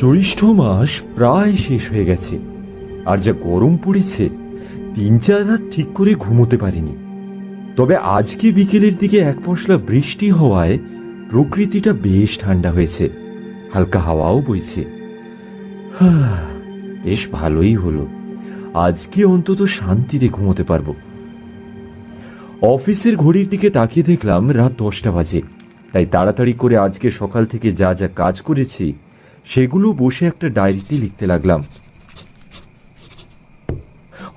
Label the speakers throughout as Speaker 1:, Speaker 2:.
Speaker 1: জ্যৈষ্ঠ মাস প্রায় শেষ হয়ে গেছে, আর যা গরম পড়েছে 3-4 রাত ঠিক করে ঘুমোতে পারিনি। তবে আজকে বিকেলের দিকে এক পশলা বৃষ্টি হওয়ায় প্রকৃতিটা বেশ ঠান্ডা হয়েছে, হালকা হাওয়াও বইছে। বেশ ভালোই হলো, আজকে অন্তত শান্তিতে ঘুমোতে পারবো। অফিসের ঘড়ির দিকে তাকিয়ে দেখলাম রাত 10টা বাজে। তাই তাড়াতাড়ি করে আজকে সকাল থেকে যা যা কাজ করেছি সেগুলো বসে একটা ডায়েরিতে লিখতে লাগলাম।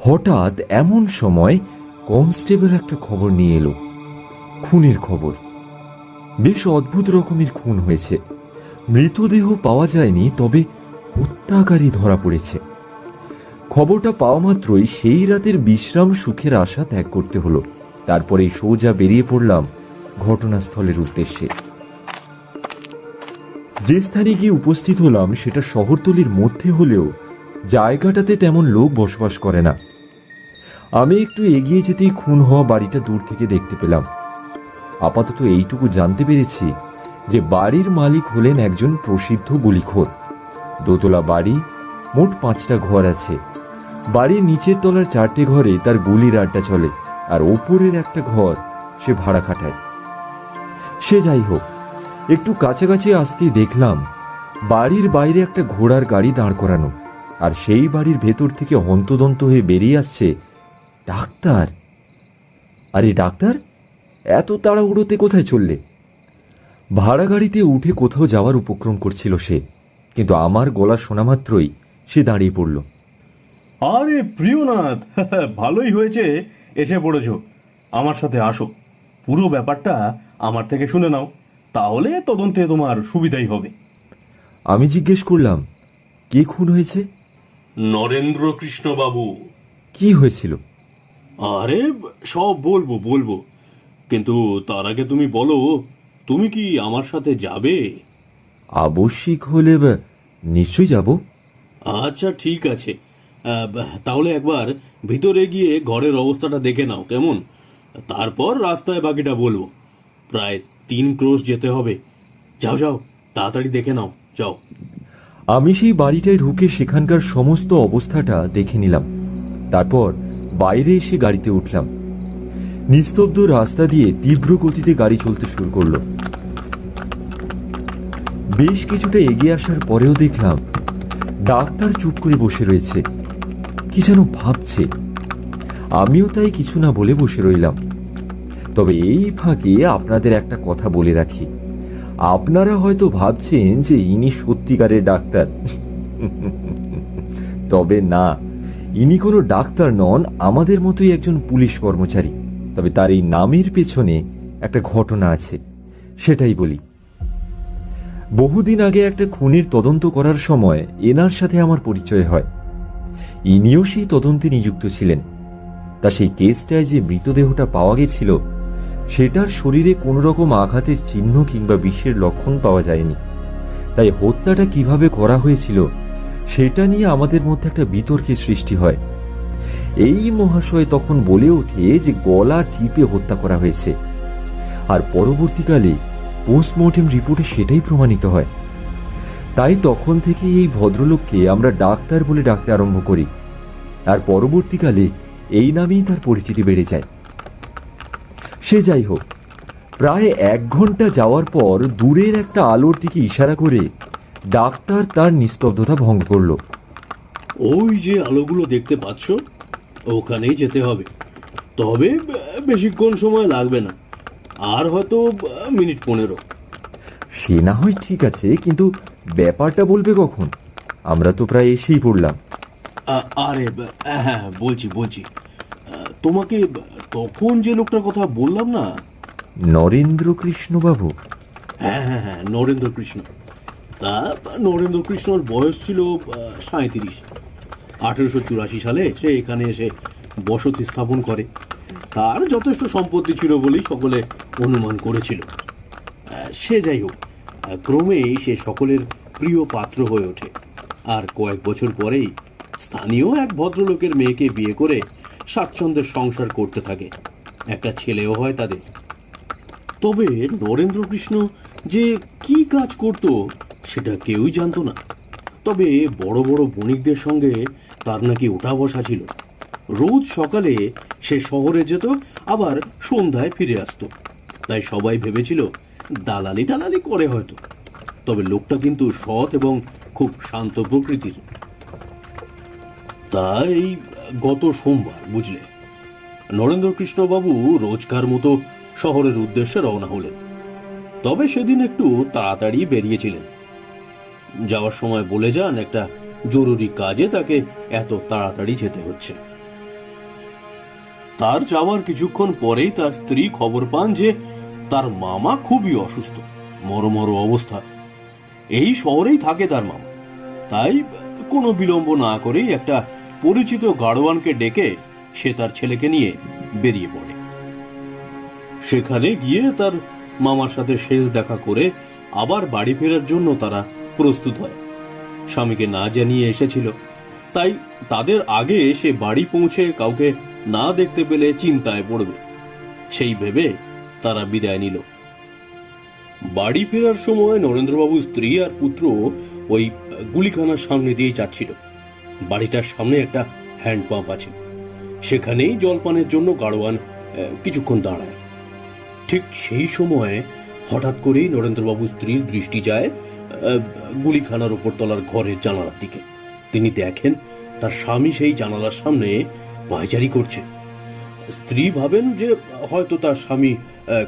Speaker 1: হঠাৎ এমন সময় কনস্টেবল একটা খবর নিয়ে এলো, খুনের খবর। বেশ অদ্ভুত রকমের খুন হয়েছে, মৃতদেহ পাওয়া যায়নি, তবে হত্যাকারী ধরা পড়েছে। খবরটা পাওয়া মাত্রই সেই রাতের বিশ্রাম সুখের আশা ত্যাগ করতে হলো। তারপরে সোজা বেরিয়ে পড়লাম ঘটনাস্থলের উদ্দেশ্যে। যে স্থানে গিয়ে উপস্থিত হলাম সেটা শহরতলির মধ্যে হলেও জায়গাটাতে তেমন লোক বসবাস করে না। আমি একটু এগিয়ে যেতেই খুন হওয়া বাড়িটা দূর থেকে দেখতে পেলাম। আপাতত এইটুকু জানতে পেরেছি যে বাড়ির মালিক হলেন একজন প্রসিদ্ধ গুলিখোর। দোতলা বাড়ি, মোট 5টা ঘর আছে। বাড়ির নিচের তলার 4টে ঘরে তার গুলির আড্ডা চলে, আর ওপরের একটা ঘর সে ভাড়া খাটায়। সে যাই হোক, একটু কাছাকাছি আসতেই দেখলাম বাড়ির বাইরে একটা ঘোড়ার গাড়ি দাঁড় করানো, আর সেই বাড়ির ভেতর থেকে হন্তদন্ত হয়ে বেরিয়ে আসছে ডাক্তার। আরে ডাক্তার, এত তাড়াহুড়োতে কোথায় চললে? ভাড়া গাড়িতে উঠে কোথাও যাওয়ার উপক্রম করছিল সে, কিন্তু আমার গলা শোনা মাত্রই সে দাঁড়িয়ে পড়ল।
Speaker 2: আরে প্রিয়নাথ, ভালোই হয়েছে এসে পড়েছ। আমার সাথে আসো, পুরো ব্যাপারটা আমার থেকে শুনে নাও, তাহলে তদন্তে তোমার সুবিধাই হবে।
Speaker 1: আমি জিজ্ঞেস করলাম, কে খুন হয়েছে?
Speaker 2: নরেন্দ্র কৃষ্ণ বাবু।
Speaker 1: কি হয়েছিল?
Speaker 2: আরে সব বলবো বলবো, কিন্তু তার আগে তুমি বলো, তুমি কি আমার সাথে যাবে?
Speaker 1: আবশ্যিক হলে নিশ্চয়ই যাব।
Speaker 2: আচ্ছা ঠিক আছে, তাহলে একবার ভিতরে গিয়ে ঘরের অবস্থাটা দেখে নাও কেমন, তারপর রাস্তায় বাকিটা বলবো। প্রায় 3 ক্রোশ যেতে হবে। যাও যাও, তাড়াতাড়ি দেখে নাও, যাও।
Speaker 1: আমি সেই বাড়িটায় ঢুকে সেখানকার সমস্ত অবস্থাটা দেখে নিলাম। তারপর বাইরে এসে গাড়িতে উঠলাম। নিস্তব্ধ রাস্তা দিয়ে তীব্র গতিতে গাড়ি চলতে শুরু করলো। বেশ কিছুটা এগিয়ে আসার পরেও দেখলাম ডাক্তার চুপ করে বসে রয়েছে, কি যেন ভাবছে। আমিও তাই কিছু না বলে বসে রইলাম। তবে এই ফাঁকে আপনাদের একটা কথা বলে রাখি, আপনারা হয়তো ভাবছেন যে ইনি সত্যিকারের ডাক্তার। তবে না, ইনি কোনো ডাক্তার নন, আমাদের মতোই একজন পুলিশ কর্মচারী। তবে তার এই নামের পেছনে একটা ঘটনা আছে, সেটাই বলি। বহুদিন আগে একটা খুনের তদন্ত করার সময় এনার সাথে আমার পরিচয় হয়। ইনিও সেই তদন্তে নিযুক্ত ছিলেন। তা সেই কেসটায় যে মৃতদেহটা পাওয়া গেছিল সেটার শরীরে কোনো রকম আঘাতের চিহ্ন কিংবা বিষের লক্ষণ পাওয়া যায়নি। তাই হত্যাটা কিভাবে করা হয়েছিল সেটা নিয়ে আমাদের মধ্যে একটা বিতর্কের সৃষ্টি হয়। এই মহাশয় তখন বলে ওঠে যে গলা টিপে হত্যা করা হয়েছে, আর পরবর্তীকালে পোস্টমর্টেম রিপোর্টে সেটাই প্রমাণিত হয়। তাই তখন থেকে এই ভদ্রলোককে আমরা ডাক্তার বলে ডাকতে আরম্ভ করি, আর পরবর্তীকালে এই নামেই তার পরিচিতি বেড়ে যায়। সে যাই হোক, প্রায় 1 ঘন্টা যাওয়ার পর দূরের একটা আলোর দিকে ইশারা করে ডাক্তার তার নিস্তব্ধতা ভঙ্গ করল।
Speaker 2: ওই যে আলোগুলো দেখতে পাচ্ছ, ওখানেই যেতে হবে। তবে বেশিক্ষণ সময় লাগবে না, আর হয়তো মিনিট 15।
Speaker 1: সে না হয় ঠিক আছে, কিন্তু ব্যাপারটা বলবে কখন? আমরা তো প্রায় এসেই পড়লাম।
Speaker 2: আরে হ্যাঁ, বলছি বলছি, তোমাকে তখন যে লোকটার কথা বললাম না,
Speaker 1: নরেন্দ্র কৃষ্ণ বাবু?
Speaker 2: হ্যাঁ হ্যাঁ হ্যাঁ, নরেন্দ্র কৃষ্ণ। তা নরেন্দ্র কৃষ্ণর বয়স ছিল 37। 1884 সালে সে এখানে এসে বসতি স্থাপন করে। তার যথেষ্ট সম্পত্তি ছিল বলেই সকলে অনুমান করেছিল। সে যাই হোক, ক্রমেই সে সকলের প্রিয় পাত্র হয়ে ওঠে, আর কয়েক বছর পরেই স্থানীয় এক ভদ্রলোকের মেয়েকে বিয়ে করে স্বাচ্ছন্দ্যের সংসার করতে থাকে। একটা ছেলেও হয় তাদের। তবে নরেন্দ্র কৃষ্ণ যে কি কাজ করত সেটা কেউই জানতো না। তবে বড় বড় বণিকদের সঙ্গে তার নাকি ওঠা বসা ছিল। রোজ সকালে সে শহরে যেত, আবার সন্ধ্যায় ফিরে আসতো। তাই সবাই ভেবেছিল দালালি টালালি করে হয়তো। তবে লোকটা কিন্তু সৎ এবং খুব শান্ত প্রকৃতির। তাই গত সোমবার বুঝলে, নরেন্দ্রকৃষ্ণবাবু রোজকার মতো শহরের উদ্দেশ্যে রওনা হলেন। তবে সেদিন একটু তাড়াতাড়ি বেরিয়েছিলেন। যাওয়ার সময় বলে যান একটা জরুরি কাজে তাকে এত তাড়াতাড়ি যেতে হচ্ছে। তার যাওয়ার কিছুক্ষণ পরেই তার স্ত্রী খবর পান যে তার মামা খুবই অসুস্থ, মরমর অবস্থা। এই শহরেই থাকে তার মামা। তাই কোনো বিলম্ব না করেই একটা পরিচিত গাড়োয়ানকে ডেকে সে তার ছেলেকে নিয়ে বেরিয়ে পড়ে। সেখানে গিয়ে তার মামার সাথে শেষ দেখা করে আবার বাড়ি ফেরার জন্য তারা প্রস্তুত হয়। স্বামীকে না জানিয়ে এসেছিল, তাই তাদের আগে সে বাড়ি পৌঁছে কাউকে না দেখতে পেলে চিন্তায় পড়বে, সেই ভেবে তারা বিদায় নিল। বাড়ি ফেরার সময় নরেন্দ্রবাবুর স্ত্রী আর পুত্র ওই গুলিখানার সামনে দিয়ে যাচ্ছিল। বাড়িটার সামনে একটা হ্যান্ডপাম্প আছে, সেখানেই জলপানের জন্য গাড়োয়ান কিছুক্ষণ দাঁড়ায়। ঠিক সেই সময় হঠাৎ করেই নরেন্দ্রবাবুর স্ত্রীর দৃষ্টি যায় গুলিখানার ওপর তলার ঘরের জানালার দিকে। তিনি দেখেন তার স্বামী সেই জানালার সামনে পায়চারি করছে। স্ত্রী ভাবেন যে হয়তো তার স্বামী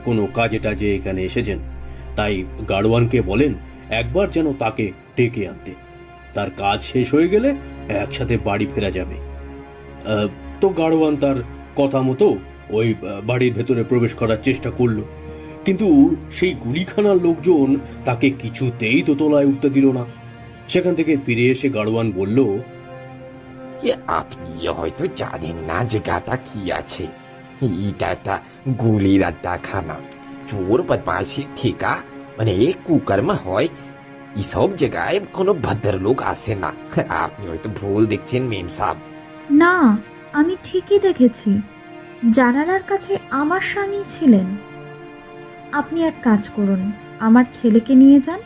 Speaker 2: কোনো কাজে টাজে এখানে এসেছেন, তাই গাড়োয়ানকে বলেন একবার যেন তাকে ডেকে আনতে। তার কাজ শেষ হয়ে গেলে একসাথে বাড়ি ফেরা যাবে। তো গাড়োয়ান তার কথা মতো ওই বাড়ির ভেতরে প্রবেশ করার চেষ্টা করলো, কিন্তু সেই গুলিখানার লোকজন তাকে কিছুতেই দোতলায় উঠতে দিল না। সেখান থেকে ফিরে এসে গাড়োয়ান বলল,
Speaker 3: আপনি হয়তো জানেন না জায়গাটা কি আছে। এটা একটা গুলির আড্ডাখানা, চোর বদমাশির ঠিকা, মানে কুকর্ম হয়। এসব জায়গায় কোনো ভদ্রলোক আসে না। আপনি হয়তো ভুল দেখছেন মেম সাহেব।
Speaker 4: না, আমি ঠিকই দেখেছি। জানালার কাছে আমার স্বামী ছিলেন। আপনি এক কাজ করুন, আমার ছেলেকে নিয়ে যান।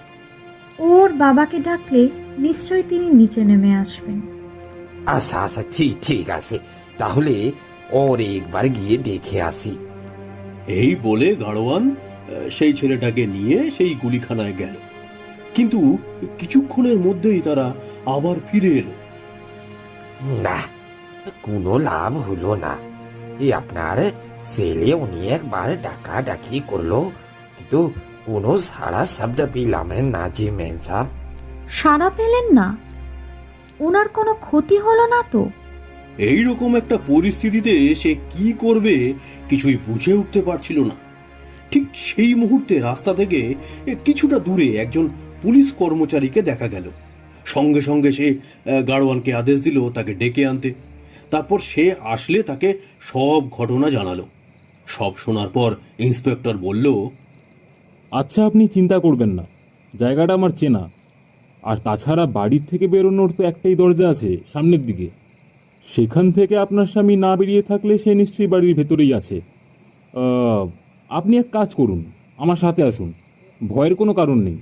Speaker 4: ওর বাবাকে ডাকলে নিশ্চয়ই তিনি নিচে নেমে আসবেন।
Speaker 3: আচ্ছা আচ্ছা, ঠিক ঠিক আছে, তাহলে ওর একবার গিয়ে দেখে আসি।
Speaker 2: এই বলে গাড়োয়ান সেই ছেলেটাকে নিয়ে সেই গুলিখানায় গেল। কিন্তু কিছুক্ষণের মধ্যেই তারা আবার ফিরে এলো।
Speaker 3: না, কোনো লাভ হলো না। আপনার ছেলে উনি একবার ডাকাডাকি করলো, কিন্তু কোনো সারা শব্দ পেলাম না যে মেম সাহেব।
Speaker 4: সাড়া পেলেন না? ওনার কোনো ক্ষতি হলো না তো?
Speaker 2: এইরকম একটা পরিস্থিতিতে সে কি করবে কিছুই বুঝে উঠতে পারছিল না। ঠিক সেই মুহূর্তে রাস্তা থেকে কিছুটা দূরে একজন পুলিশ কর্মচারীকে দেখা গেল। সঙ্গে সঙ্গে সে গাড়োয়ানকে আদেশ দিল তাকে ডেকে আনতে। তারপর সে আসলে তাকে সব ঘটনা জানালো। সব শোনার পর ইন্সপেক্টর বলল,
Speaker 5: আচ্ছা, আপনি চিন্তা করবেন না, জায়গাটা আমার চেনা। আর তাছাড়া বাড়ির থেকে বেরোনোর তো একটাই দরজা আছে সামনের দিকে, সেখান থেকে আপনার স্বামী না বেরিয়ে থাকলে সে নিশ্চয়ই বাড়ির ভেতরেই আছে। আপনি এক কাজ করুন, আমার সাথে আসুন, ভয়ের কোনো কারণ নেই।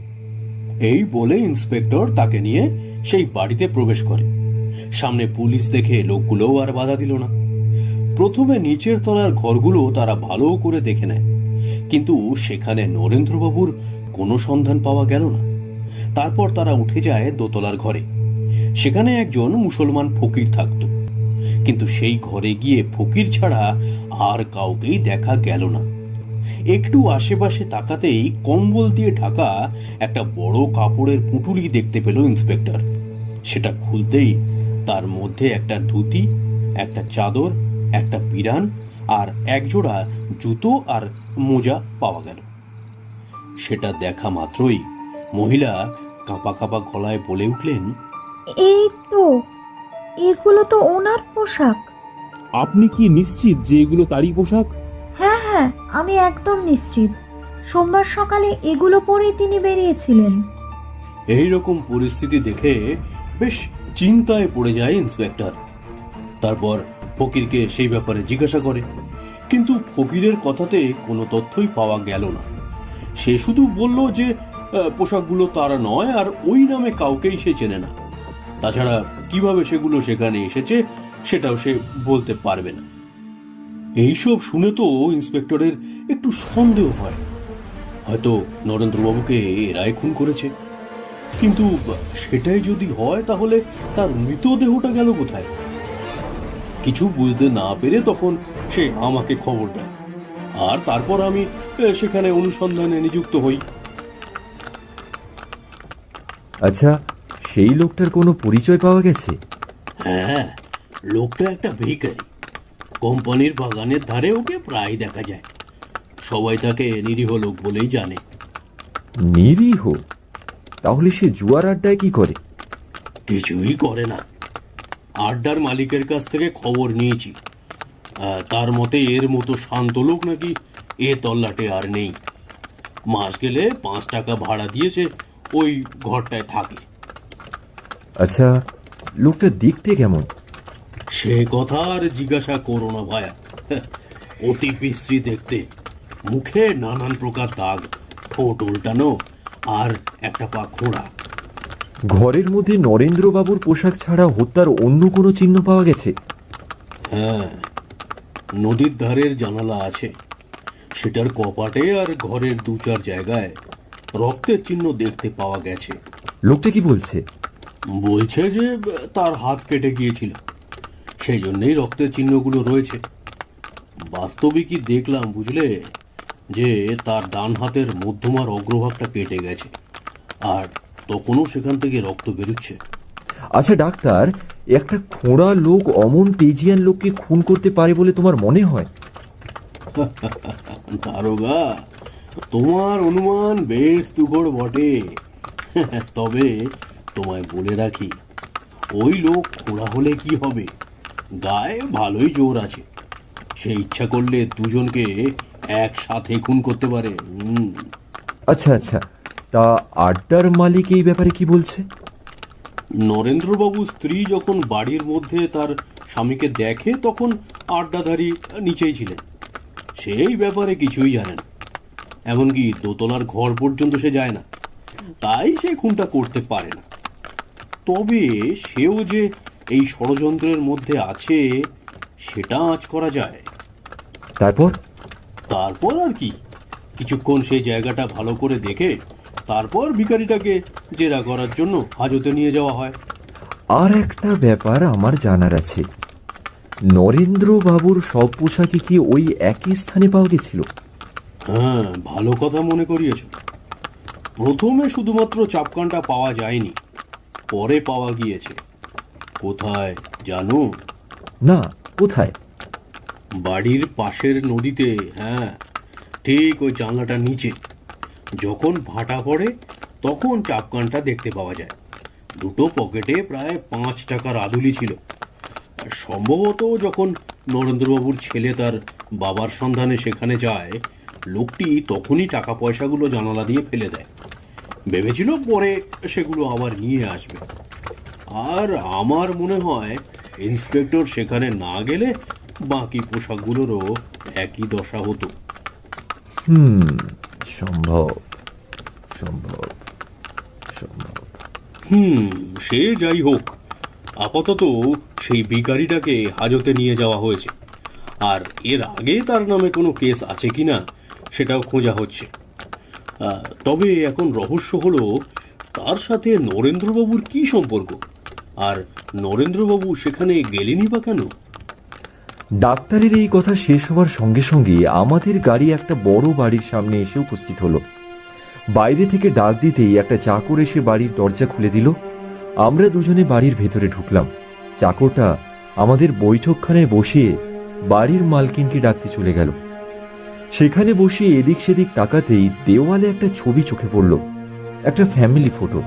Speaker 2: এই বলে ইন্সপেক্টর তাকে নিয়ে সেই বাড়িতে প্রবেশ করে। সামনে পুলিশ দেখে লোকগুলোও আর বাধা দিল না। প্রথমে নিচের তলার ঘরগুলো তারা ভালো করে দেখে নেয়, কিন্তু সেখানে নরেন্দ্রবাবুর কোনো সন্ধান পাওয়া গেল না। তারপর তারা উঠে যায় দোতলার ঘরে। সেখানে একজন মুসলমান ফকির থাকত, কিন্তু সেই ঘরে গিয়ে ফকির ছাড়া আর কাউকেই দেখা গেল না। একটু আশেপাশে তাকাতেই কম্বল দিয়ে ঢাকা একটা বড় কাপড়ের পুঁটুলি দেখতে পেল ইন্সপেক্টর। সেটা খুলতেই তার মধ্যে একটা ধুতি, একটা চাদর, একটা পিরান আর একজোড়া জুতো আর মোজা পাওয়া গেল। সেটা দেখা মাত্রই মহিলা কাঁপা কাঁপা গলায় বলে উঠলেন,
Speaker 4: এই তো, এগুলো তো ওনার পোশাক।
Speaker 5: আপনি কি নিশ্চিত যে এগুলো তারই পোশাক?
Speaker 4: হ্যাঁ হ্যাঁ, আমি একদম নিশ্চিত। সোমবার সকালে এগুলো পরেই তিনি বেরিয়েছিলেন।
Speaker 2: এই রকম পরিস্থিতি দেখে বেশ চিন্তায় পড়ে যায় ইন্সপেক্টর। তারপর ফকিরকে সেই ব্যাপারে জিজ্ঞাসা করে, কিন্তু ফকিরের কথাতে কোনো তথ্যই পাওয়া গেল না। সে শুধু বলল যে পোশাকগুলো তার নয়, আর ওই নামে কাউকেই সে চেনে না। তাছাড়া কিভাবে সেগুলো সেখানে এসেছে সেটাও সে বলতে পারবে না। এইসব শুনে তো ইন্সপেক্টরের একটু সন্দেহ হয়, হয়তো নরেন্দ্রবাবুকে এরাই খুন করেছে। কিন্তু সেটাই যদি হয় তাহলে তার মৃতদেহটা গেল কোথায়? কিছু বুঝতে না পেরে তখন সে আমাকে খবর দেয়, আর তারপর আমি সেখানে অনুসন্ধানে নিযুক্ত হই।
Speaker 1: আচ্ছা, সেই লোকটার কোনো পরিচয় পাওয়া গেছে?
Speaker 2: হ্যাঁ, লোকটা একটা ভিখারি। কোম্পানির বাগানের ধারে ওকে প্রায় দেখা যায়। সবাই তাকে নিরীহ লোক বলেই জানে।
Speaker 1: নিরীহ? তাহলে সে জুয়ার আড্ডায় কি করে?
Speaker 2: কিছুই করে না। আড্ডার মালিকের কাছ থেকে খবর নিয়েছি, তার মতে এর মতো শান্ত লোক নাকি এ তল্লাটে আর নেই। মাস গেলে 5 টাকা ভাড়া দিয়ে সে ওই ঘরটায় থাকে।
Speaker 1: আচ্ছা, লোকটা দেখতে কেমন?
Speaker 2: সে কথা আর জিজ্ঞাসা করো না ভায়া। অতি বিশ্রী দেখতে, মুখে নানান প্রকার দাগ, ঠোঁট উল্টানো, আর একটা পা খোঁড়া।
Speaker 1: ঘরের মধ্যে নরেন্দ্রবাবুর পোশাক ছাড়া হত্যার অন্য কোনো চিহ্ন পাওয়া গেছে?
Speaker 2: হ্যাঁ, নদীর ধারের জানালা আছে, সেটার কপাটে আর ঘরের 2-4 জায়গায় রক্তের চিহ্ন দেখতে পাওয়া গেছে।
Speaker 1: লোকটা কি বলছে?
Speaker 2: বলছে যে তার হাত কেটে গিয়েছিল, সেই জন্যই রক্তের চিহ্নগুলো রয়েছে। বাস্তবিকই দেখলাম, বুঝলে, যে তার ডান হাতের মধ্যমার অগ্রভাগটা কেটে গেছে, আর তখনও সেখান থেকে রক্ত বেরোচ্ছে।
Speaker 1: আচ্ছা ডাক্তার, একটা খোঁড়া লোক অমন তেজিয়ান লোককে খুন করতে পারে বলে তোমার মনে হয়?
Speaker 2: দারোগা, তোমার অনুমান বেশ তুখড় বটে। তবে তোমায় বলে রাখি, ওই লোক খোঁড়া হলে কি হবে, গায়ে ভালোই জোর আছে। সে ইচ্ছা করলে দুজনকে একসাথে খুন করতে পারে।
Speaker 1: আচ্ছা আচ্ছা, তা আড্ডার মালিক এই ব্যাপারে কি বলছে?
Speaker 2: নরেন্দ্রবাবু স্ত্রী যখন বাড়ির মধ্যে তার স্বামীকে দেখে তখন আড্ডাধারী নিচেই ছিলেন। সেই ব্যাপারে কিছুই জানে না, এমনকি দোতলার ঘর পর্যন্ত সে যায় না, তাই সে খুনটা করতে পারে না। তবে সেও যে এই ষড়যন্ত্রের মধ্যে আছে সেটা আঁচ করা যায়।
Speaker 1: তারপর?
Speaker 2: তারপর আর কি, কিছুক্ষণ সেই জায়গাটা ভালো করে দেখে তারপর ভিখারিটাকে জেরা করার জন্য হাজতে নিয়ে যাওয়া হয়।
Speaker 1: আর একটা ব্যাপার আমার জানার আছে, নরেন্দ্রবাবুর সব পোশাকই কি ওই একই স্থানে পাওয়া গেছিল?
Speaker 2: হ্যাঁ, ভালো কথা মনে করিয়েছ। প্রথমে শুধুমাত্র চাপকানটা পাওয়া যায়নি, পরে পাওয়া গিয়েছে। কোথায় জানো?
Speaker 1: না, কোথায়?
Speaker 2: বাড়ির পাশের নদীতে। হ্যাঁ, ঠিক ওই জানলাটার নিচে। যখন ভাটা পড়ে তখন চাপকানটা দেখতে পাওয়া যায়। দুটো পকেটে প্রায় 5 টাকার আদুলি ছিল। আর সম্ভবত যখন নরেন্দ্রবাবুর ছেলে তার বাবার সন্ধানে সেখানে যায়, লোকটি তখনই টাকা পয়সাগুলো জানালা দিয়ে ফেলে দেয়। ভেবেছিল পরে সেগুলো আবার নিয়ে আসবে। আর আমার মনে হয় ইন্সপেক্টর সেখানে না গেলে বাকি পোশাকগুলোরও একই দশা হতো।
Speaker 1: সম্ভব সম্ভব সম্ভব।
Speaker 2: সে যাই হোক, আপাতত সেই ভিখারিটাকে হাজতে নিয়ে যাওয়া হয়েছে, আর এর আগে তার নামে কোনো কেস আছে কিনা সেটাও খোঁজা হচ্ছে। তবে এখন রহস্য হলো তার সাথে নরেন্দ্রবাবুর কি সম্পর্ক, আর নরেন্দ্রবাবু সেখানে গেলেনই বা কেন?
Speaker 1: ডাক্তারের এই কথা শেষ হওয়ার সঙ্গে সঙ্গে আমাদের গাড়ি একটা বড় বাড়ির সামনে এসে উপস্থিত হলো। বাইরে থেকে ডাক দিতেই একটা চাকর এসে বাড়ির দরজা খুলে দিল। আমরা দুজনে বাড়ির ভেতরে ঢুকলাম। চাকরটা আমাদের বৈঠকখানায় বসিয়ে বাড়ির মালকিনকে ডাকতে চলে গেল। সেখানে বসে এদিক সেদিক তাকাতেই দেওয়ালে একটা ছবি চোখে পড়ল, একটা ফ্যামিলি ফটো।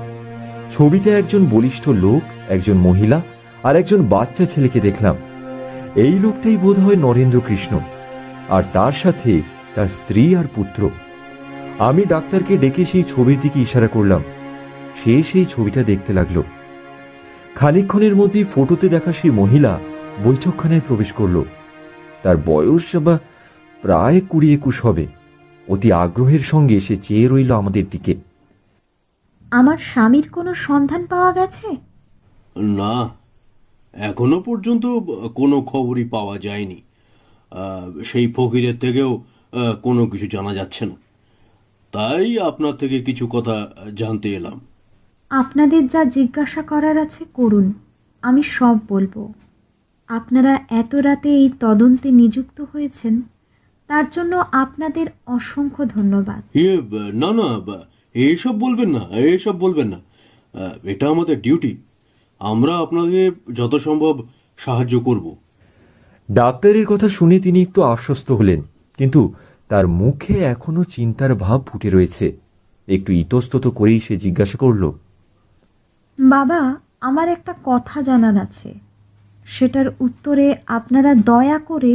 Speaker 1: ছবিতে একজন বলিষ্ঠ লোক, একজন মহিলা আর একজন বাচ্চা ছেলেকে দেখলাম। এই লোকটাই বোধ হয় নরেন্দ্র কৃষ্ণ, আর তার সাথে তার স্ত্রী আর পুত্র। আমি ডাক্তারকে ডেকে সেই ছবির দিকে ইশারা করলাম। সে সেই ছবিটা দেখতে লাগলো। খানিকক্ষণের মধ্যেই ফটোতে দেখা সেই মহিলা বৈঠকখানায় প্রবেশ করলো। তার বয়স বা প্রায় 20-21 হবে। অতি আগ্রহের সঙ্গে সে চেয়ে রইল আমাদের দিকে।
Speaker 4: আমার স্বামীর কোনো সন্ধান পাওয়া গেছে?
Speaker 2: না, এখনো পর্যন্ত কোনো খবরই পাওয়া যায়নি। সেই ফকিরের থেকেও কোনো কিছু জানা যাচ্ছে না। তাই আপনার থেকে কিছু কথা জানতে এলাম।
Speaker 4: আপনাদের যা জিজ্ঞাসা করার আছে করুন, আমি সব বলবো। আপনারা এত রাতে এই তদন্তে নিযুক্ত হয়েছেন, তার জন্য আপনাদের অসংখ্য ধন্যবাদ।
Speaker 2: না না, এসব বলবেন না, এসব বলবেন না। এটা আমাদের ডিউটি। আমরা আপনাকে যত সম্ভব সাহায্য করব।
Speaker 1: ডাক্তারের কথা শুনে তিনি একটু আশ্বস্ত হলেন, কিন্তু তার মুখে এখনো চিন্তার ভাব ফুটে রয়েছে। একটু ইতস্তত করেই সে জিজ্ঞাসা করল,
Speaker 4: বাবা, আমার একটা কথা জানার আছে, সেটার উত্তরে আপনারা দয়া করে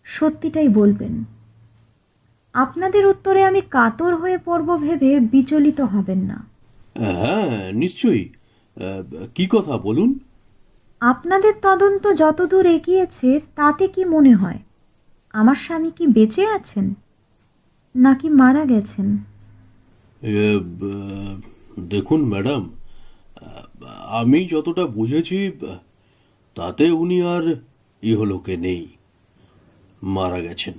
Speaker 4: সত্যিটাই বলবেন। আপনাদের উত্তরে আমি কাতর হয়ে পড়ব ভেবে বিচলিত হবেন না।
Speaker 2: হ্যাঁ, নিশ্চয়ই। কি কথা বলুন।
Speaker 4: আপনাদের তদন্ত যতদূর এগিয়েছে তাতে কি মনে হয় আমার স্বামী কি বেঁচে আছেন নাকি মারা গেছেন?
Speaker 2: দেখুন ম্যাডাম, আমি যতটা বুঝেছি তাতে উনি আর ইহলোকে নেই, মারা গেছেন।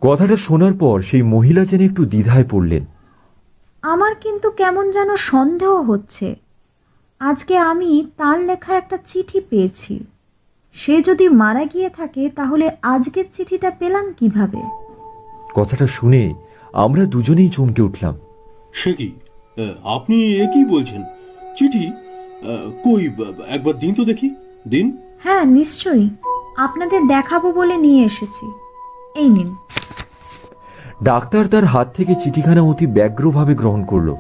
Speaker 1: কথাটা শোনার পর সেই মহিলা যেন একটু দ্বিধায় পড়লেন।
Speaker 4: আমার কিন্তু কেমন যেন সন্দেহ হচ্ছে। আজকে আমি তার লেখা একটা চিঠি পেয়েছি। সে যদি মারা গিয়ে থাকে তাহলে আজকের চিঠিটা পেলাম কিভাবে?
Speaker 1: কথাটা শুনে আমরা দুজনেই চমকে উঠলাম।
Speaker 2: সে কি, আপনি এ কি বলছেন? চিঠি? কই, একবার দিন তো দেখি, দিন।
Speaker 4: হ্যাঁ, নিশ্চয়ই, আপনাদের দেখাবো বলে নিয়ে এসেছি। এই নিন।
Speaker 1: ডাক্তার তার হাত থেকে চিঠিখানা অতি ব্যগ্রভাবে গ্রহণ করলো।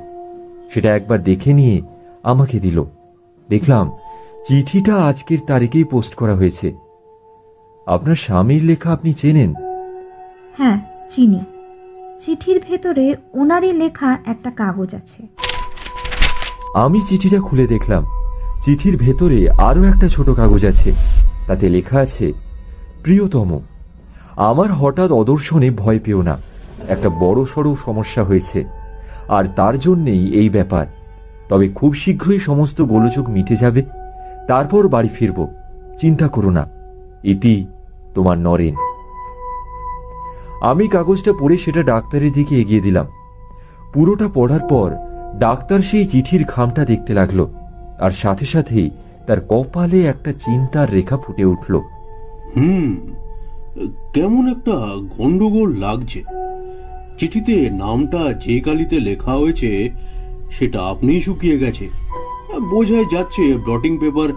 Speaker 1: সেটা একবার দেখে নিয়ে আমাকে দিল। দেখলাম চিঠিটা আজকের তারিখেই পোস্ট করা হয়েছে। আপনার স্বামীর লেখা আপনি চেনেন?
Speaker 4: হ্যাঁ, চিনি। চিঠির ভেতরে ওনারই লেখা একটা কাগজ আছে।
Speaker 1: আমি চিঠিটা খুলে দেখলাম, চিঠির ভেতরে আরো একটা ছোট কাগজ আছে। তাতে লেখা আছে, প্রিয়তম, আমার হঠাৎ অদর্শনে ভয় পেও না। একটা বড় সড়ো সমস্যা হয়েছে, আর তার জন্যেই এই ব্যাপার। তবে খুব শীঘ্রই সমস্ত গোলযোগ মিটে যাবে, তারপর বাড়ি ফিরব। চিন্তা করো না। ইতি, তোমার নরেন। আমি কাগজটা পড়ে সেটা ডাক্তারের দিকে এগিয়ে দিলাম। পুরোটা পড়ার পর ডাক্তার সেই চিঠির খামটা দেখতে লাগলো, আর সাথে সাথেই তার কপালে একটা চিন্তার রেখা ফুটে উঠল।
Speaker 2: কেমন একটা গন্ডগোল লাগছে। চিঠিতে নামটা যে কালিতে লেখা হয়েছে সেটা আপনিই শুকিয়ে গেছে। বোঝাই যাচ্ছে ব্লটিং পেপার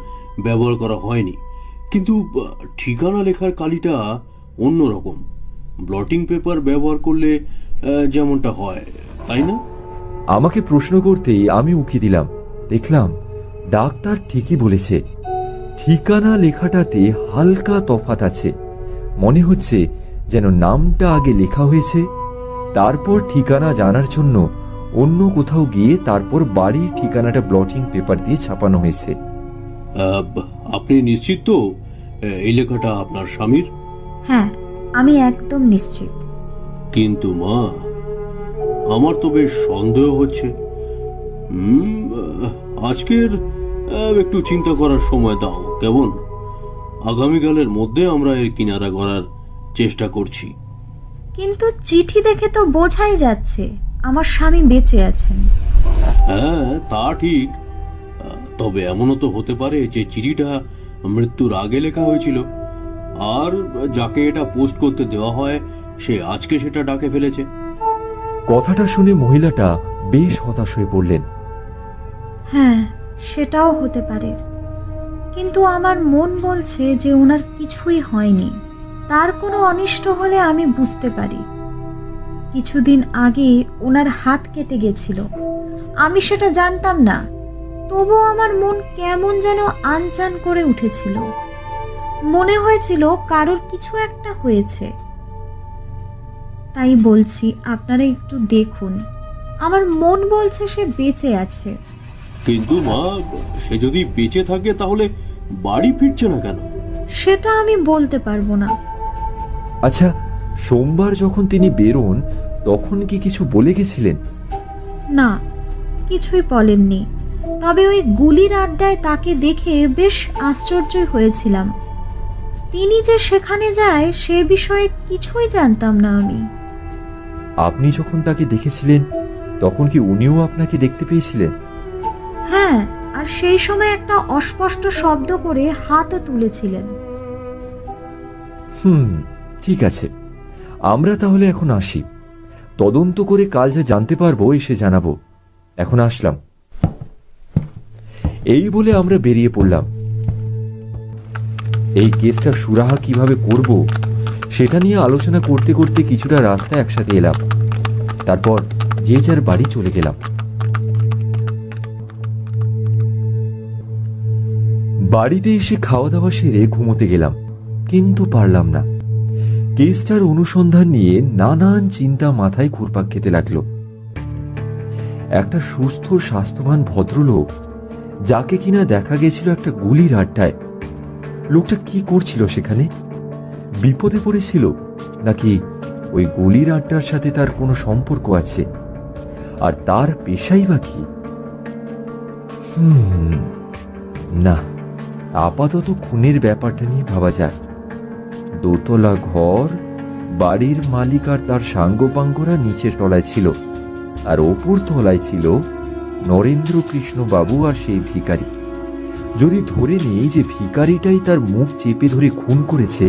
Speaker 2: ব্যবহার করা হয়নি, কিন্তু ঠিকানা লেখার কালিটা অন্যরকম। ব্লটিং পেপার ব্যবহার করলে যেমনটা হয়, তাই না?
Speaker 1: আমাকে প্রশ্ন করতেই আমি উকি দিলাম। দেখলাম ডাক্তার ঠিকই বলেছে। ঠিকানা লেখাটাতে হালকা তফাৎ আছে। মনে হচ্ছে যেন নামটা আগে লেখা হয়েছে, তারপর ঠিকানা জানার জন্য অন্য কোথাও গিয়ে তারপর বাড়ির ঠিকানাটা ব্লটিং পেপার দিয়ে ছাপানো হয়েছে।
Speaker 2: আপনি নিশ্চিত তো এই লেখাটা আপনার স্বামীর?
Speaker 4: হ্যাঁ, আমি একদম নিশ্চিত।
Speaker 2: কিন্তু মা, আমার তো বেশ সন্দেহ হচ্ছে। আজকের একটু চিন্তা করার সময় দাও কেমন? আগামীকালের মধ্যে আমরা এর কিনারা করার চেষ্টা করছি।
Speaker 4: কিন্তু চিঠি দেখে তো বোঝাই যাচ্ছে আমার স্বামী বেঁচে আছেন।
Speaker 2: হ্যাঁ, তা ঠিক। তবে এমনও তো হতে পারে যে চিঠিটা মৃত্যুর আগে লেখা হয়েছিল, আর যাকে এটা পোস্ট করতে দেওয়া হয় সে আজকে সেটা ডাকে ফেলেছে।
Speaker 1: কথাটা শুনে মহিলাটা বেশ হতাশ হয়ে পড়লেন।
Speaker 4: হ্যাঁ, সেটাও হতে পারে, কিন্তু আমার মন বলছে যে ওনার কিছুই হয়নি। তার কোনো অনিষ্ট হলে আমি বুঝতে পারি। কিছুদিন আগে ওনার হাত কেটে গেছিল, আমি সেটা জানতাম না, তবু আমার মন কেমন যেন আনচান করে উঠেছিল। মনে হয়েছিল কারোর কিছু একটা হয়েছে। তাই বলছি, আপনারা একটু দেখুন। আমার মন বলছে সে বেঁচে আছে।
Speaker 2: কিন্তু মা, সে যদি বেঁচে থাকে তাহলে বাড়ি ফিরছে না কেন?
Speaker 4: সেটা আমি বলতে পারবো না।
Speaker 1: আচ্ছা, সোমবার যখন তিনি বেরোন তখন কি কিছু বলে গেছিলেন?
Speaker 4: না, কিছুই বলেননি। তবে ওই গুলির আড্ডায় তাকে দেখে বেশ আশ্চর্যই হয়েছিলাম। তিনি যে সেখানে যায় সে বিষয়ে কিছুই জানতাম না আমি।
Speaker 1: আপনি যখন তাকে দেখেছিলেন তখন কি উনিও আপনাকে দেখতে পেয়েছিলেন?
Speaker 4: হ্যাঁ, আর সেই সময় একটা অস্পষ্ট শব্দ করে হাতও তুলেছিলেন।
Speaker 1: ঠিক আছে, আমরা তাহলে এখন আসি। তদন্ত করে কাল যা জানতে পারবো এসে জানাবো। এখন আসলাম। এই বলে আমরা বেরিয়ে পড়লাম। এই কেসটা সুরাহা কিভাবে করব সেটা নিয়ে আলোচনা করতে করতে কিছুটা রাস্তা একসাথে এলাম। তারপর যে যার বাড়ি চলে গেলাম। বাড়িতে এসে খাওয়া দাওয়া সেরে ঘুমোতে গেলাম, কিন্তু পারলাম না। কেসটার অনুসন্ধান নিয়ে নানান চিন্তা মাথায় ঘুরপাক খেতে লাগলো। একটা সুস্থ স্বাস্থ্যবান ভদ্রলোক যাকে কিনা দেখা গেছিল একটা গুলির আড্ডায়, লোকটা কি করছিল সেখানে? বিপদে পড়েছিল নাকি ওই গুলির আড্ডার সাথে তার কোনো সম্পর্ক আছে? আর তার পেশাই বা কি? না, আপাতত খুনের ব্যাপারটা নিয়ে ভাবা যায়। দোতলা ঘর, বাড়ির মালিক আর তার সাঙ্গপাঙ্গরা নিচের তলায় ছিল, আর ওপর তলায় ছিল নরেন্দ্র কৃষ্ণ বাবু আর সেই ভিখারি। যদি ধরে নেই যে ভিখারিটাই তার মুখ চেপে ধরে খুন করেছে,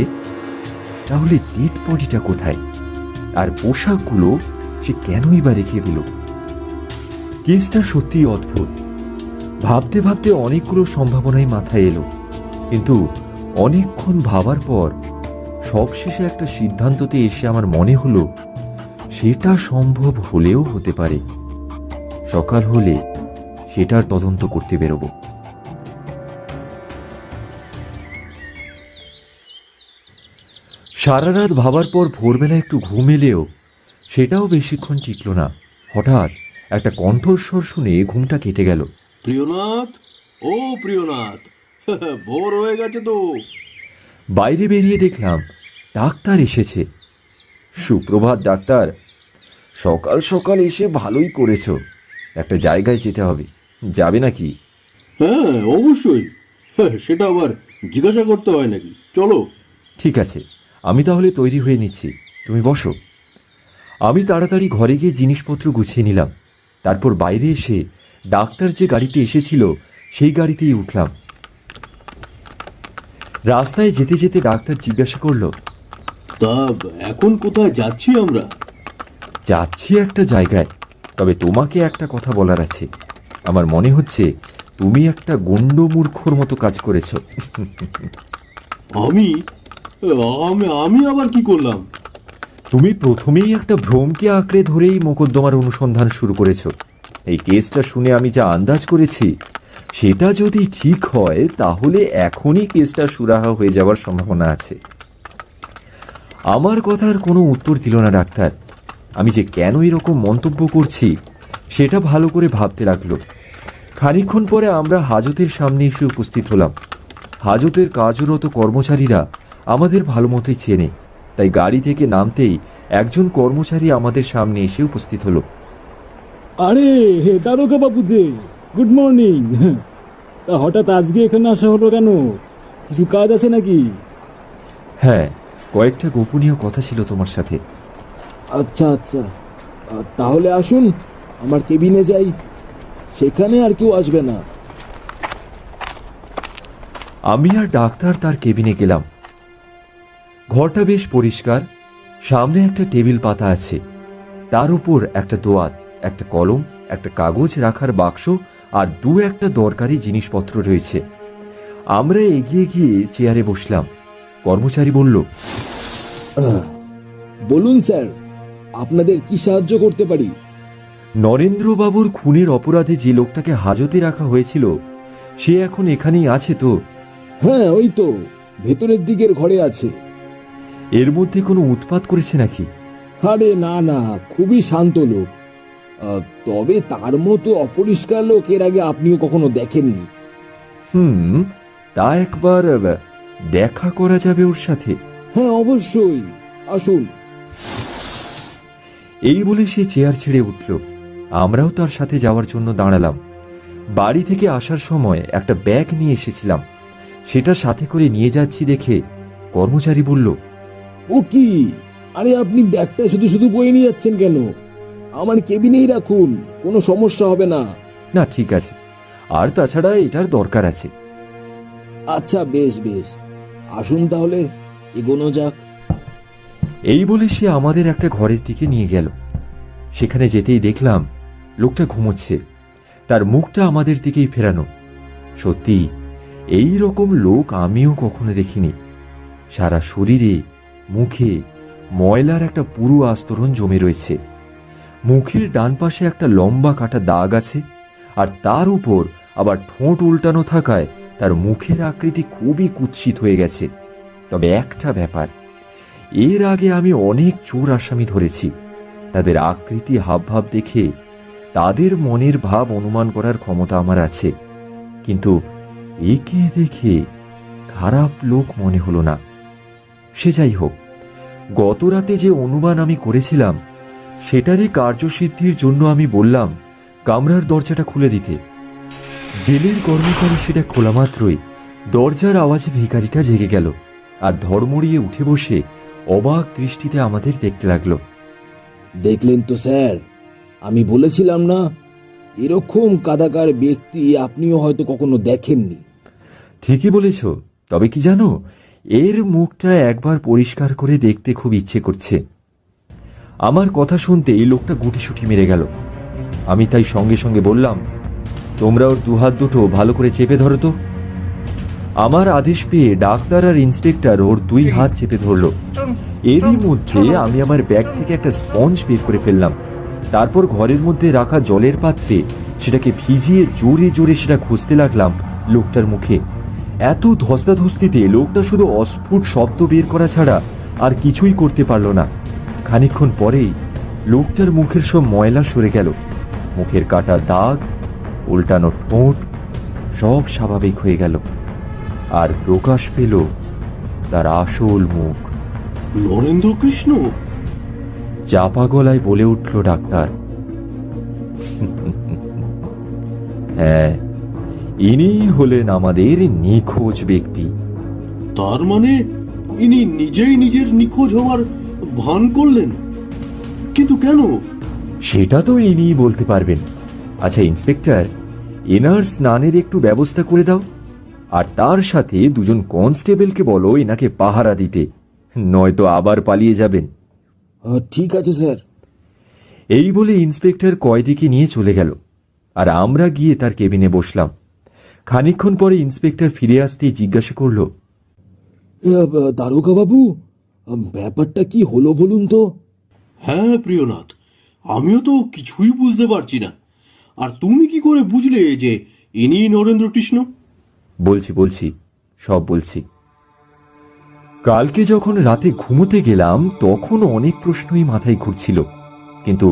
Speaker 1: তাহলে ডেড বডিটা কোথায়? আর পোশাকগুলো সে কেনই বা রেখে দিল? কেসটা সত্যিই অদ্ভুত। ভাবতে ভাবতে অনেকগুলো সম্ভাবনাই মাথায় এলো, কিন্তু অনেকক্ষণ ভাবার পর সবশেষে একটা সিদ্ধান্ততে এসে আমার মনে হলো সেটা সম্ভব হলেও হতে পারে। সকাল হলে সেটার তদন্ত করতে বেরোবো। সারা রাত ভাবার পর ভোরবেলা একটু ঘুম এলেও সেটাও বেশিক্ষণ টিকল না। হঠাৎ একটা কণ্ঠস্বর শুনে ঘুমটা কেটে গেল।
Speaker 2: প্রিয়নাথ, ও প্রিয়নাথ, ভোর হয়ে গেছে তো।
Speaker 1: বাইরে বেরিয়ে দেখলাম ডাক্তার এসেছে। সুপ্রভাত ডাক্তার, সকাল সকাল এসে ভালোই করেছ। একটা জায়গায় যেতে হবে, যাবে নাকি?
Speaker 2: হ্যাঁ অবশ্যই, সেটা আবার জিজ্ঞাসা করতে হয় নাকি? চলো।
Speaker 1: ঠিক আছে, আমি তাহলে তৈরি হয়ে নিচ্ছি, তুমি বসো। আমি তাড়াতাড়ি ঘরে গিয়ে জিনিসপত্র গুছিয়ে নিলাম। তারপর বাইরে এসে ডাক্তার যে গাড়িতে এসেছিল সেই গাড়িতেই উঠলাম। রাস্তায় যেতে যেতে ডাক্তার জিজ্ঞাসা করলো,
Speaker 2: তা এখন কোথায় যাচ্ছি আমরা?
Speaker 1: যাচ্ছি একটা জায়গায়, তবে তোমাকে একটা কথা বলার আছে। আমার মনে হচ্ছে তুমি একটা গণ্ড মূর্খর মতো কাজ করেছো।
Speaker 2: আমি আমি আমি আবার কি করলাম?
Speaker 1: তুমি প্রথমেই একটা ভ্রমকে আঁকড়ে ধরেই মোকদ্দমার অনুসন্ধান শুরু করেছো। এই কেসটা শুনে আমি যা আন্দাজ করেছি সেটা যদি ঠিক হয় তাহলে এখনই কেসটা সুরাহা হয়ে যাওয়ার সম্ভাবনা আছে। আমার কথার কোনো উত্তর দিল না ডাক্তার। আমি যে কেন এরকম মন্তব্য করছি সেটা ভালো করে ভাবতে লাগলো। খানিকক্ষণ পরে আমরা হাজতের সামনে এসে উপস্থিত হলাম। হাজতের কাজরত কর্মচারীরা আমাদের ভালো মতোই চেনে, তাই গাড়ি থেকে নামতেই একজন কর্মচারী আমাদের সামনে এসে উপস্থিত হলো।
Speaker 5: আরে দারোগা বাবু যে, গুড মর্নিং। তা হঠাৎ আজকে এখানে আসা হলো কেন? কিছু কাজ আছে নাকি?
Speaker 1: হ্যাঁ, কয়েকটা গোপনীয় কথা ছিল তোমার সাথে।
Speaker 6: আচ্ছা আচ্ছা, তাহলে আসুন আমার কেবিনে যাই, সেখানে আর কেউ আসবে না।
Speaker 1: আমি আর ডাক্তার তার কেবিনে গেলাম। ঘরটা বেশ পরিষ্কার। সামনে একটা টেবিল পাতা আছে, তার উপর একটা দোয়াত, একটা কলম, একটা কাগজ রাখার বাক্স আর দু একটা দরকারি জিনিসপত্র রয়েছে। আমরা এগিয়ে গিয়ে চেয়ারে বসলাম। কর্মচারী বলল,
Speaker 6: বলুন স্যার, আপনাদের কি সাহায্য করতে পারি?
Speaker 1: নরেন্দ্রবাবুর খুনের অপরাধে যে লোকটাকে হাজতে রাখা হয়েছিল সে এখন এখানেই আছে তো?
Speaker 6: হ্যাঁ, ওই তো ভেতরের দিকের ঘরে আছে।
Speaker 1: এর মধ্যে কোনো উৎপাত করেছে নাকি?
Speaker 6: আরে না না, খুবই শান্ত লোক। তবে তার মতো অপরিষ্কার লোক এর আগে আপনিও কখনো দেখেননি।
Speaker 1: তা একবার দেখা করা যাবে ওর সাথে?
Speaker 6: হ্যাঁ অবশ্যই, আসুন।
Speaker 1: এই বলে সে চেয়ার ছেড়ে উঠল। আমরাও তার সাথে যাওয়ার জন্য দাঁড়ালাম। বাড়ি থেকে আসার সময় একটা ব্যাগ নিয়ে এসেছিলাম, সেটা সাথে করে নিয়ে যাচ্ছি দেখে কর্মচারী বলল,
Speaker 6: ও কি, আরে আপনি ব্যাগটা শুধু শুধু বয়ে নিয়ে যাচ্ছেন কেন? আমার কেবিনেই রাখুন, কোনো সমস্যা হবে না।
Speaker 1: না ঠিক আছে, আর তাছাড়া এটার দরকার আছে।
Speaker 6: আচ্ছা বেশ বেশ, আসুন তাহলে এগোনো যাক।
Speaker 1: এই বলে সে আমাদের একটা ঘরের দিকে নিয়ে গেল। সেখানে যেতেই দেখলাম লোকটা ঘুমোচ্ছে, তার মুখটা আমাদের দিকেই ফেরানো। সত্যি এই রকম লোক আমিও কখনো দেখিনি। সারা শরীরে মুখে ময়লার একটা পুরু আস্তরণ জমে রয়েছে। মুখের ডান পাশে একটা লম্বা কাটা দাগ আছে, আর তার উপর আবার ঠোঁট উল্টানো থাকায় তার মুখের আকৃতি খুবই কুৎসিত হয়ে গেছে। তবে একটা ব্যাপার, এর আগে আমি অনেক চোর আসামি ধরেছি, তাদের আকৃতি হাবভাব দেখে তাদের মনের ভাব অনুমান করার ক্ষমতা আমার আছে, কিন্তু একে দেখে খারাপ লোক মনে হলো না। সে যাই হোক, গত রাতে যে অনুমান আমি করেছিলাম সেটারই কার্যসিদ্ধির জন্য আমি বললাম কামরার দরজাটা খুলে দিতে। জেলের কর্মচারী সেটা খোলা মাত্রই দরজার আওয়াজে ভিখারিটা জেগে গেল আর ধড়মড়িয়ে উঠে বসে অবাক দৃষ্টিতে আমাদের দেখতে লাগলো।
Speaker 6: দেখলেন তো স্যার, আমি বলেছিলাম না, এরকম কাদাকার ব্যক্তি আপনিও হয়তো কখনো দেখেননি।
Speaker 1: ঠিকই বলেছ, তবে কি জানো, এর মুখটা একবার পরিষ্কার করে দেখতে খুব ইচ্ছে করছে। আমার কথা শুনতেই লোকটা গুটিসুটি মেরে গেল। আমি তাই সঙ্গে সঙ্গে বললাম, তোমরা ওর দুহাত দুটো ভালো করে চেপে ধরো তো। আমার আদেশ পেয়ে ডাক্তার আর ইন্সপেক্টর ওর দুই হাত চেপে ধরল। এরই মধ্যে আমি আমার ব্যাগ থেকে একটা স্পঞ্জ বের করে ফেললাম। তারপর ঘরের মধ্যে রাখা জলের পাত্রে সেটাকে ভিজিয়ে জোরে জোরে সেটা ঘষতে লাগলাম লোকটার মুখে। এত ধস্তাধস্তিতে লোকটা শুধু অস্ফুট শব্দ বের করা ছাড়া আর কিছুই করতে পারল না। খানিকক্ষণ পরেই লোকটার মুখের সব ময়লা সরে গেল। মুখের কাটা দাগ, উল্টানো ঠোঁট সব স্বাভাবিক হয়ে গেল, আর প্রকাশ পেল তার আসল মুখ।
Speaker 2: নরেন্দ্র কৃষ্ণ?
Speaker 1: চাপা গলায় বলে উঠল ডাক্তার। হ্যাঁ, ইনি হলেন আমাদের নিখোঁজ ব্যক্তি।
Speaker 2: তার মানে ইনি নিজেই নিজের নিখোঁজ হওয়ার ভান করলেন? কিন্তু কেন?
Speaker 1: সেটা তো ইনি বলতে পারবেন। আচ্ছা ইন্সপেক্টর, এনার স্নানের একটু ব্যবস্থা করে দাও, আর তার সাথে দুজন কনস্টেবলকে বলো এনাকে পাহারা দিতে, নয়তো আবার পালিয়ে যাবেন।
Speaker 6: ঠিক আছে স্যার।
Speaker 1: এই বলে ইন্সপেক্টর কয়েদিকে নিয়ে চলে গেল, আর আমরা গিয়ে তার কেবিনে বসলাম। খানিকক্ষণ পরে ইন্সপেক্টর ফিরে আসতেই জিজ্ঞাসা করল,
Speaker 6: দারোগা বাবু, ব্যাপারটা কি হলো বলুন তো।
Speaker 2: হ্যাঁ প্রিয়নাথ, আমিও তো কিছুই বুঝতে পারছি না। আর তুমি কি করে বুঝলে যে ইনি নরেন্দ্র কৃষ্ণ?
Speaker 1: বলছি সব বলছি। কালকে যখন রাতে ঘুমোতে গেলাম তখন অনেক প্রশ্নই মাথায় ঘুরছিল, কিন্তু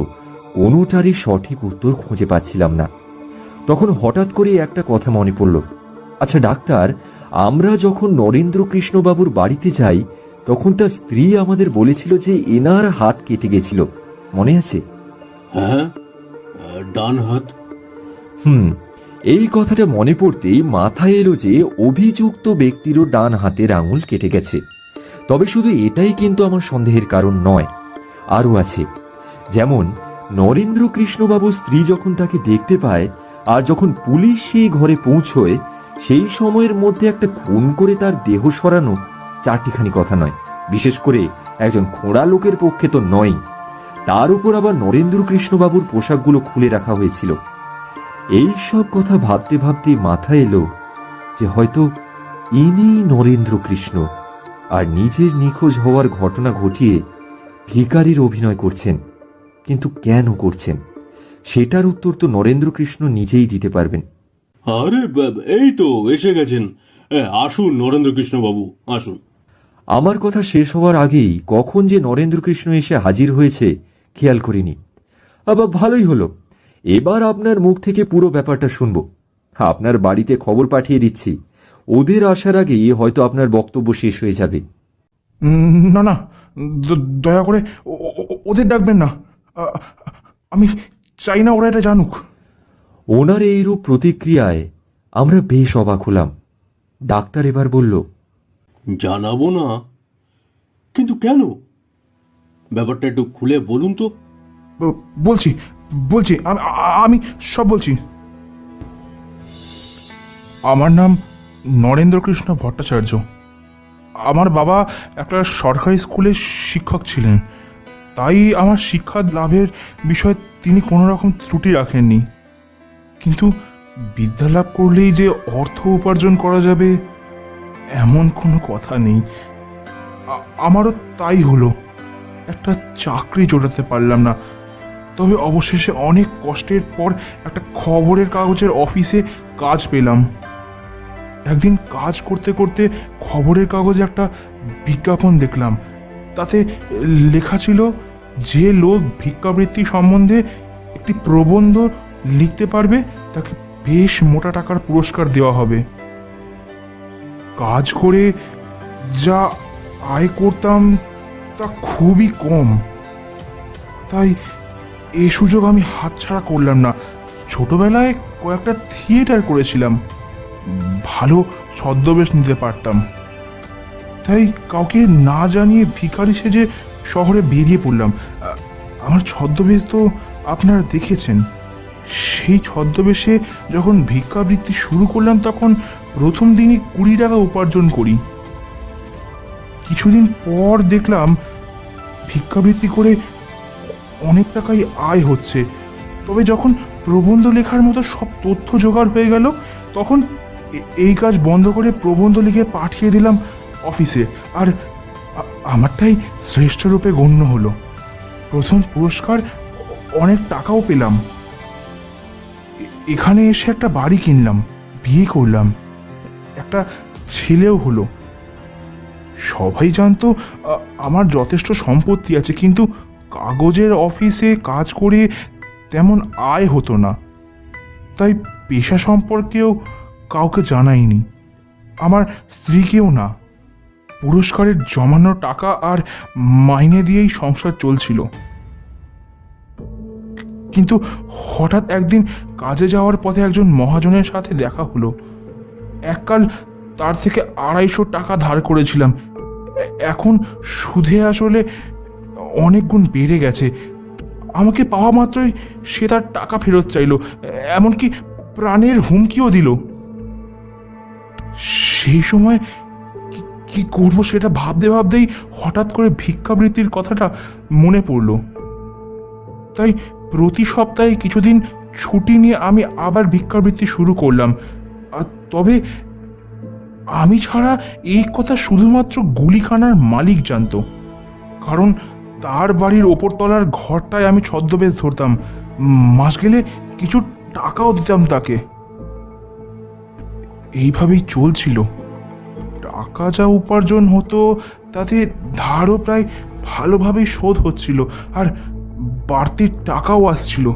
Speaker 1: কোনোটারই সঠিক উত্তর খুঁজে পাচ্ছিলাম না। তখন হঠাৎ করে একটা কথা মনে পড়ল। আচ্ছা ডাক্তার, আমরা যখন নরেন্দ্র কৃষ্ণবাবুর বাড়িতে যাই তখন তার স্ত্রী আমাদের বলেছিল যে এনার হাত কেটে গেছিল, মনে আছে?
Speaker 2: হ্যাঁ, ডান হাত।
Speaker 1: এই কথাটা মনে পড়তেই মাথায় এলো যে অভিযুক্ত ব্যক্তিরও ডান হাতের আঙুল কেটে গেছে। তবে শুধু এটাই কিন্তু আমার সন্দেহের কারণ নয়, আরও আছে। যেমন নরেন্দ্র কৃষ্ণবাবুর স্ত্রী যখন তাকে দেখতে পায় আর যখন পুলিশ সেই ঘরে পৌঁছয়, সেই সময়ের মধ্যে একটা খুন করে তার দেহ সরানো চারটিখানি কথা নয়, বিশেষ করে একজন খোঁড়া লোকের পক্ষে তো নয়। তার উপর আবার নরেন্দ্র কৃষ্ণবাবুর পোশাকগুলো খুলে রাখা হয়েছিল। এই সব কথা ভাবতে ভাবতে মাথায় এলো যে হয়তো ইনি নরেন্দ্র কৃষ্ণ, আর নিজের নিখোঁজ হওয়ার ঘটনা ঘটিয়ে ভিখারির অভিনয় করছেন। কিন্তু কেন করছেন সেটার উত্তর তো নরেন্দ্র কৃষ্ণ নিজেই দিতে পারবেন।
Speaker 2: আরে এই তো এসে গেছেন। আসুন নরেন্দ্র কৃষ্ণ বাবু, আসুন।
Speaker 1: আমার কথা শেষ হওয়ার আগেই কখন যে নরেন্দ্র কৃষ্ণ এসে হাজির হয়েছে খেয়াল করিনি। আবার ভালোই হলো, এবার আপনার মুখ থেকে পুরো ব্যাপারটা শুনব। আপনার বাড়িতে খবর পাঠিয়ে দিচ্ছি, ওদের আসার আগেই হয়তো আপনার বক্তব্য শেষ হয়ে যাবে।
Speaker 7: না না, দয়া করে ওদের ডাকবেন না। আমি চাই না ওরা এটা জানুক।
Speaker 1: ওনার এইরূপ প্রতিক্রিয়ায় আমরা বেশ অবাক হলাম। ডাক্তার এবার বলল,
Speaker 2: জানাবো না, কিন্তু কেন? ব্যাপারটা একটু খুলে বলুন তো।
Speaker 7: বলছি বলছি আমি সব বলছি। আমার নাম নরেন্দ্রকৃষ্ণ ভট্টাচার্য। আমার বাবা একটা সরকারি স্কুলের শিক্ষক ছিলেন, তাই আমার শিক্ষা লাভের বিষয়ে তিনি কোনো রকম ত্রুটি রাখেননি। কিন্তু বিদ্যা লাভ করলেই যে অর্থ উপার্জন করা যাবে এমন কোনো কথা নেই। আমারও তাই হলো, একটা চাকরি জোটাতে পারলাম না। তবে অবশেষে অনেক কষ্টের পর একটা খবরের কাগজের অফিসে কাজ পেলাম। একদিন কাজ করতে করতে খবরের কাগজে একটা বিজ্ঞাপন দেখলাম। তাতে লেখা ছিল, যে লোক ভিক্ষাবৃত্তি সম্বন্ধে একটি প্রবন্ধ লিখতে পারবে তাকে বেশ মোটা টাকার পুরস্কার দেওয়া হবে। কাজ করে যা আয় করতাম তা খুবই কম, তাই এ সুযোগ আমি হাতছাড়া করলাম না। ছোটবেলায় কয়েকটা থিয়েটার করেছিলাম, ভালো ছদ্মবেশ নিতে পারতাম, তাই কাউকে না জানিয়ে ভিখারি সেজে শহরে বেরিয়ে পড়লাম। আমার ছদ্মবেশ তো আপনারা দেখেছেন। সেই ছদ্মবেশে যখন ভিক্ষাবৃত্তি শুরু করলাম তখন প্রথম দিনই 20 টাকা উপার্জন করি। কিছুদিন পর দেখলাম ভিক্ষাবৃত্তি করে অনেক টাকাই আয় হচ্ছে। তবে যখন প্রবন্ধ লেখার মতো সব তথ্য জোগাড় হয়ে গেল তখন এই কাজ বন্ধ করে প্রবন্ধ লিখে পাঠিয়ে দিলাম অফিসে। আর আমারটাই শ্রেষ্ঠ রূপে গণ্য হলো। প্রথম পুরস্কার, অনেক টাকাও পেলাম। এখানে এসে একটা বাড়ি কিনলাম, বিয়ে করলাম, একটা ছেলেও হলো। সবাই জানতো আমার যথেষ্ট সম্পত্তি আছে, কিন্তু কাগজের অফিসে কাজ করে তেমন আয় হতো না, তাই পেশা সম্পর্কেও কাউকে জানাইনি, আমার স্ত্রীকেও না। পুরস্কারের জমানো টাকা আর মাইনে দিয়েই সংসার চলছিল। কিন্তু হঠাৎ একদিন কাজে যাওয়ার পথে একজন মহাজনের সাথে দেখা হলো। এককাল তার থেকে 250 টাকা ধার করেছিলাম, এখন সুদে আসলে অনেক গুণ বেড়ে গেছে। আমাকে পাওয়া মাত্রই সে তার টাকা ফেরত চাইল, এমনকি প্রাণের হুমকিও দিল। সেই সময় কি করব সেটা ভাবতে ভাবতেই হঠাৎ করে ভিক্ষাবৃত্তির কথাটা মনে পড়ল। তাই প্রতি সপ্তাহে কিছুদিন ছুটি নিয়ে আমি আবার ভিক্ষাবৃত্তি শুরু করলাম। তবে আমি ছাড়া এই কথা শুধুমাত্র গুলিখানার মালিক জানতো, কারণ তার বাড়ির ওপরতলার ঘরটায় আমি ছদ্মবেশ ধরতাম। মাস গেলে কিছু টাকাও দিতাম তাকে। এইভাবেই চলছিল। টাকা যা উপার্জন হতো তাতে ধারও প্রায় ভালোভাবেই শোধ হচ্ছিল, আর বাড়তি টাকাও আসছিল।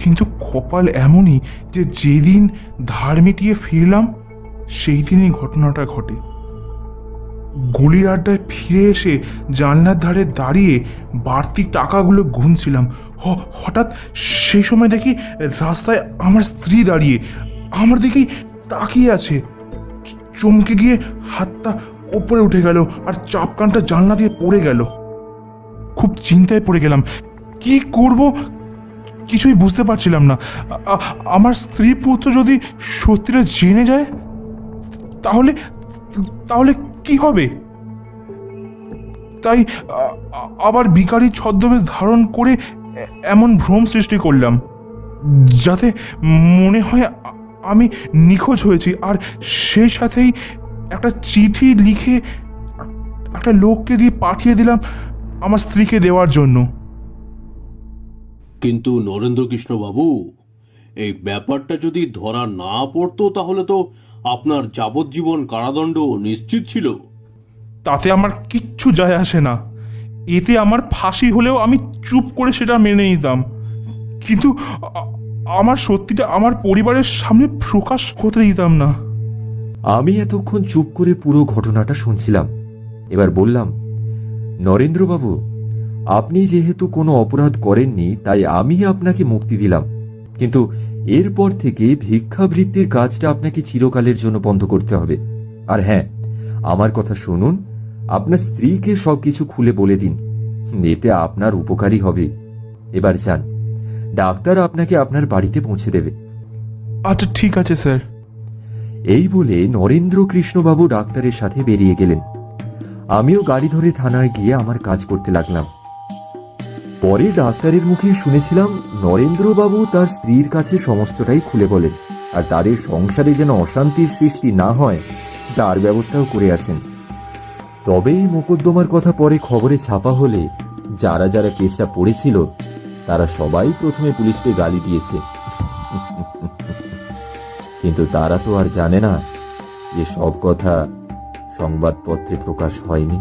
Speaker 7: কিন্তু কপাল এমনই যে যেদিন ধার মিটিয়ে ফিরলাম সেই দিনই ঘটনাটা ঘটে। গলির আড্ডায় ফিরে এসে জানলার ধারে দাঁড়িয়ে বাড়তি টাকাগুলো গুনছিলাম। হঠাৎ সেই সময় দেখি রাস্তায় আমার স্ত্রী দাঁড়িয়ে আমার দিকেই তাকিয়ে আছে। চমকে গিয়ে হাতটা ওপরে উঠে গেল আর চাপকানটা জানলা দিয়ে পড়ে গেল। খুব চিন্তায় পড়ে গেলাম, কি করব কিছুই বুঝতে পারছিলাম না। আমার স্ত্রী পুত্র যদি সত্যিটা জেনে যায় তাহলে তাহলে কি হবে? তাই আবার ভিখারির ছদ্মবেশ ধারণ করে এমন ভ্রম সৃষ্টি করলাম যাতে মনে হয় আমি নিখোঁজ হয়েছি, আর সেই সাথেই একটা চিঠি লিখে একটা লোককে দিয়ে পাঠিয়ে দিলাম আমার স্ত্রীকে দেওয়ার জন্য।
Speaker 2: কিন্তু নরেন্দ্রকৃষ্ণ বাবু, এই ব্যাপারটা যদি ধরা না পড়তো তাহলে তো আপনার যাবজ্জীবন কারাদণ্ড নিশ্চিত ছিল।
Speaker 7: তাতে আমার কিচ্ছু যায় আসে না। এতে আমার ফাঁসি হলেও আমি চুপ করে সেটা মেনে নিতাম, কিন্তু আমার সত্যিটা আমার পরিবারের সামনে প্রকাশ হতে দিতাম না।
Speaker 1: আমি এতক্ষণ চুপ করে পুরো ঘটনাটা শুনছিলাম। এবার বললাম, নরেন্দ্রবাবু, আপনি যেহেতু কোনো অপরাধ করেননি তাই আমি আপনাকে মুক্তি দিলাম, কিন্তু এরপর থেকে ভিক্ষাবৃত্তির কাজটা আপনাকে চিরকালের জন্য বন্ধ করতে হবে। আর হ্যাঁ, আমার কথা শুনুন, আপনার স্ত্রীকে সবকিছু খুলে বলে দিন, এতে আপনার উপকারী হবে। এবার যান, ডাক্তার আপনাকে আপনার বাড়িতে পৌঁছে দেবে।
Speaker 7: আচ্ছা ঠিক আছে স্যার।
Speaker 1: এই বলে নরেন্দ্র কৃষ্ণবাবু ডাক্তারের সাথে বেরিয়ে গেলেন। আমিও গাড়ি ধরে থানায় গিয়ে আমার কাজ করতে লাগলাম। পরে ডাক্তারের মুখে শুনেছিলাম নরেন্দ্রবাবু তার স্ত্রীর কাছে সমস্তটাই খুলে বলেন, আর তাদের সংসারে যেন অশান্তির সৃষ্টি না হয় তার ব্যবস্থাও করে আসেন। তবে এই মোকদ্দমার কথা পরে খবরে ছাপা হলে যারা যারা কেসটা পড়েছিল তারা সবাই প্রথমে পুলিশকে গালি দিয়েছে। কিন্তু তারা তো আর জানে না যে সব কথা সংবাদপত্রে প্রকাশ হয়নি।